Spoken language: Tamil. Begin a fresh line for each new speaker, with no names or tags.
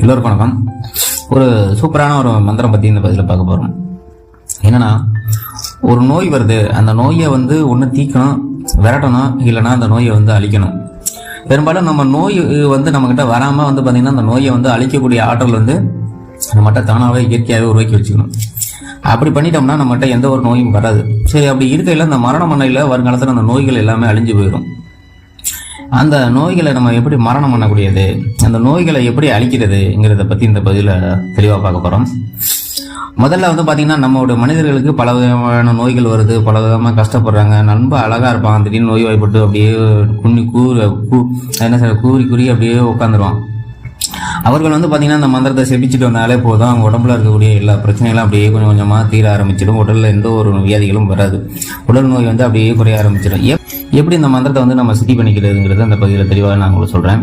எல்லோருக்கும் வணக்கம். ஒரு சூப்பரான ஒரு மந்திரம் பற்றி இந்த பதிவில் பார்க்க போகிறோம். என்னன்னா, ஒரு நோய் வருது, அந்த நோயை ஒன்று தீக்கணும், விரட்டணும், இல்லைன்னா அந்த நோயை அழிக்கணும். பெரும்பாலும் நம்ம நோய் நம்மக்கிட்ட வராமல் பார்த்தீங்கன்னா அந்த நோயை அழிக்கக்கூடிய ஆற்றல் நம்மகிட்ட தானாகவே இயற்கையாகவே உருவாக்கி வச்சுக்கணும். அப்படி பண்ணிட்டோம்னா நம்மகிட்ட எந்த ஒரு நோயும் வராது. சரி, அப்படி இருக்கையில் அந்த மரண மண்ணையில் வருங்காலத்தில் அந்த நோய்கள் எல்லாமே அழிஞ்சு போயிடும். அந்த நோய்களை நம்ம எப்படி மரணம் பண்ணக்கூடியது, அந்த நோய்களை எப்படி அழிக்கிறதுங்கிறத பற்றி இந்த பதிவில் தெளிவாக பார்க்க போகிறோம். முதல்ல பார்த்தீங்கன்னா, நம்மளோட மனிதர்களுக்கு பல விதமான நோய்கள் வருது, பல விதமாக கஷ்டப்படுறாங்க. ரொம்ப அழகாக இருப்பான், திடீர்னு நோய் வாய்ப்பட்டு அப்படியே கூறி அப்படியே உட்காந்துருவான். அவர்கள் பார்த்தீங்கன்னா அந்த மந்திரத்தை செபிச்சுட்டு வந்தாலே போதும், அவங்க உடம்புல இருக்கக்கூடிய எல்லா பிரச்சனைகளும் அப்படியே கொஞ்சம் கொஞ்சமாக தீர ஆரம்பிச்சிடும். உடலில் எந்த ஒரு வியாதிகளும் வராது. உடல் நோய் அப்படியே குறைய ஆரம்பிச்சிடும். எப்படி இந்த மந்திரத்தை நம்ம சித்தி பண்ணிக்கிறதுங்கிறது அந்த பகுதியில் தெளிவாக நான் உங்களுக்கு சொல்கிறேன்.